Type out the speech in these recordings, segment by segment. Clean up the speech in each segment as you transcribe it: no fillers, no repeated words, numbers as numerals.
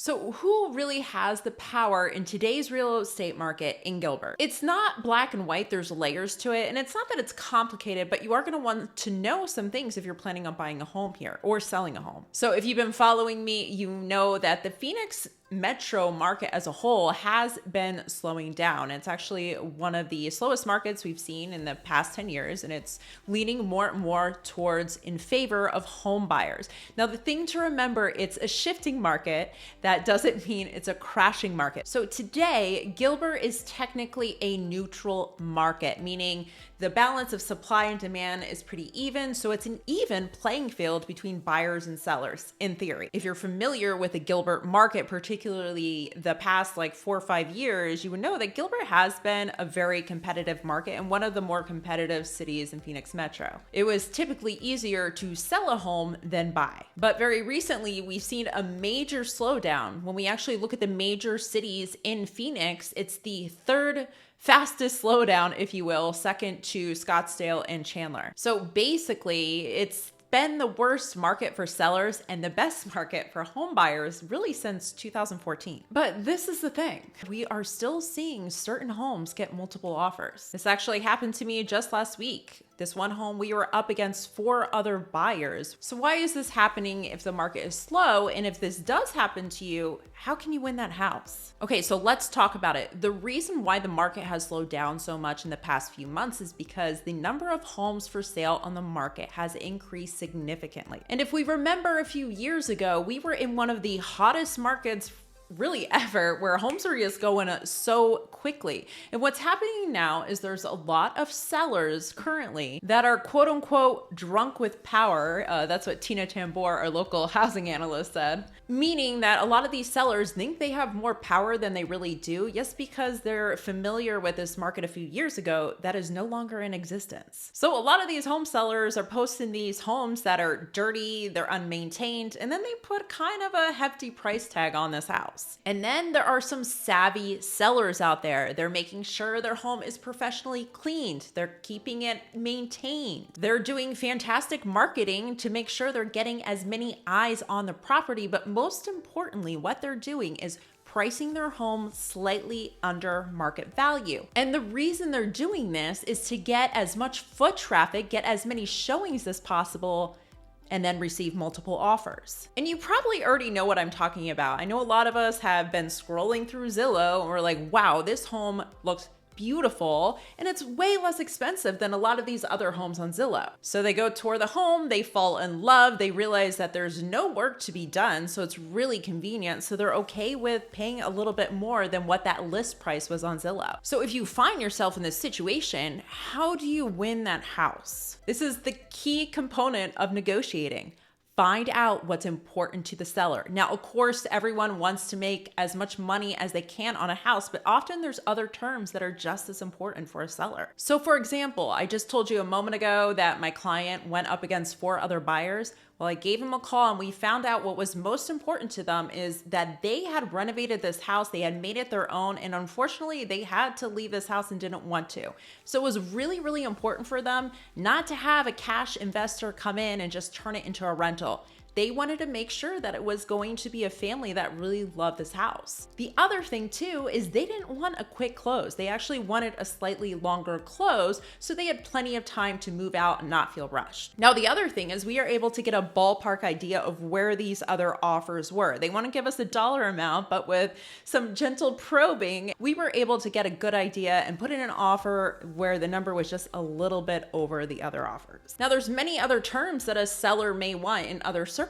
So who really has the power in today's real estate market in Gilbert? It's not black and white, there's layers to it. And it's not that it's complicated, but you are gonna want to know some things if you're planning on buying a home here or selling a home. So if you've been following me, you know that the Phoenix metro market as a whole has been slowing down. It's actually one of the slowest markets we've seen in the past 10 years, and it's leaning more and more towards in favor of home buyers. Now, the thing to remember, it's a shifting market. That doesn't mean it's a crashing market. So today, Gilbert is technically a neutral market, meaning the balance of supply and demand is pretty even. So it's an even playing field between buyers and sellers in theory. If you're familiar with the Gilbert market, particularly the past like 4 or 5 years, you would know that Gilbert has been a very competitive market and one of the more competitive cities in Phoenix Metro. It was typically easier to sell a home than buy. But very recently, we've seen a major slowdown. When we actually look at the major cities in Phoenix, it's the third fastest slowdown, if you will, second to Scottsdale and Chandler. So basically, it's been the worst market for sellers and the best market for home buyers really since 2014. But this is the thing. We are still seeing certain homes get multiple offers. This actually happened to me just last week. This one home, we were up against 4 other buyers. So why is this happening if the market is slow? And if this does happen to you, how can you win that house? Okay, so let's talk about it. The reason why the market has slowed down so much in the past few months is because the number of homes for sale on the market has increased significantly. And if we remember a few years ago, we were in one of the hottest markets really ever, where homes are just going so quickly. And what's happening now is there's a lot of sellers currently that are quote unquote drunk with power. That's what Tina Tambor, our local housing analyst, said. Meaning that a lot of these sellers think they have more power than they really do, just because they're familiar with this market a few years ago that is no longer in existence. So a lot of these home sellers are posting these homes that are dirty, they're unmaintained, and then they put kind of a hefty price tag on this house. And then there are some savvy sellers out there. They're making sure their home is professionally cleaned. They're keeping it maintained. They're doing fantastic marketing to make sure they're getting as many eyes on the property. But most importantly, what they're doing is pricing their home slightly under market value. And the reason they're doing this is to get as much foot traffic, get as many showings as possible, and then receive multiple offers. And you probably already know what I'm talking about. I know a lot of us have been scrolling through Zillow and we're like, wow, this home looks beautiful, and it's way less expensive than a lot of these other homes on Zillow. So they go tour the home, they fall in love, they realize that there's no work to be done, so it's really convenient, so they're okay with paying a little bit more than what that list price was on Zillow. So if you find yourself in this situation, how do you win that house? This is the key component of negotiating. Find out what's important to the seller. Now, of course, everyone wants to make as much money as they can on a house, but often there's other terms that are just as important for a seller. So for example, I just told you a moment ago that my client went up against 4 other buyers. Well, I gave him a call and we found out what was most important to them is that they had renovated this house, they had made it their own, and unfortunately they had to leave this house and didn't want to. So it was really, really important for them not to have a cash investor come in and just turn it into a rental. They wanted to make sure that it was going to be a family that really loved this house. The other thing too is they didn't want a quick close. They actually wanted a slightly longer close so they had plenty of time to move out and not feel rushed. Now, the other thing is we are able to get a ballpark idea of where these other offers were. They want to give us a dollar amount, but with some gentle probing, we were able to get a good idea and put in an offer where the number was just a little bit over the other offers. Now, there's many other terms that a seller may want in other circumstances.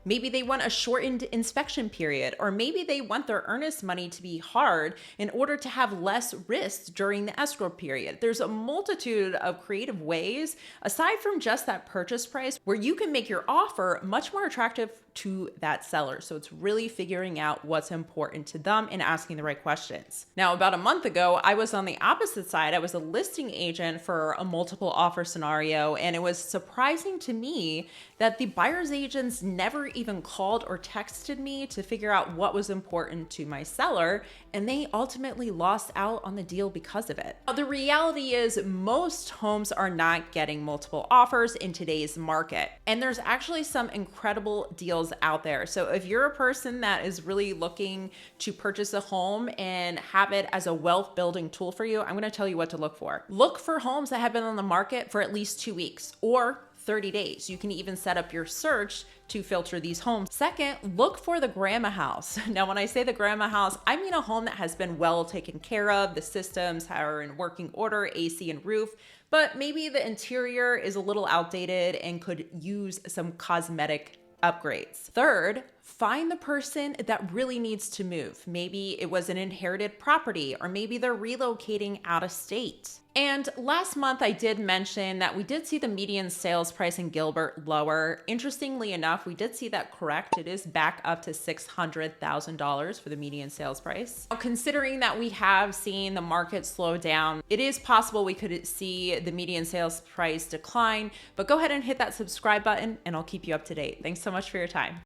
Maybe they want a shortened inspection period, or maybe they want their earnest money to be hard in order to have less risk during the escrow period. There's a multitude of creative ways, aside from just that purchase price, where you can make your offer much more attractive to that seller. So it's really figuring out what's important to them and asking the right questions. Now, about a month ago, I was on the opposite side. I was a listing agent for a multiple offer scenario, and it was surprising to me that the buyer's agents never even called or texted me to figure out what was important to my seller, and they ultimately lost out on the deal because of it. Now, the reality is most homes are not getting multiple offers in today's market, and there's actually some incredible deals deals out there. So if you're a person that is really looking to purchase a home and have it as a wealth building tool for you, I'm going to tell you what to look for. Look for homes that have been on the market for at least 2 weeks or 30 days. You can even set up your search to filter these homes. Second, look for the grandma house. Now, when I say the grandma house, I mean a home that has been well taken care of. The systems are in working order, AC and roof, but maybe the interior is a little outdated and could use some cosmetic upgrades. Third, find the person that really needs to move. Maybe it was an inherited property, or maybe they're relocating out of state. And last month, I did mention that we did see the median sales price in Gilbert lower. Interestingly enough, we did see that correct. It is back up to $600,000 for the median sales price. Now, considering that we have seen the market slow down, it is possible we could see the median sales price decline, but go ahead and hit that subscribe button and I'll keep you up to date. Thanks so much for your time.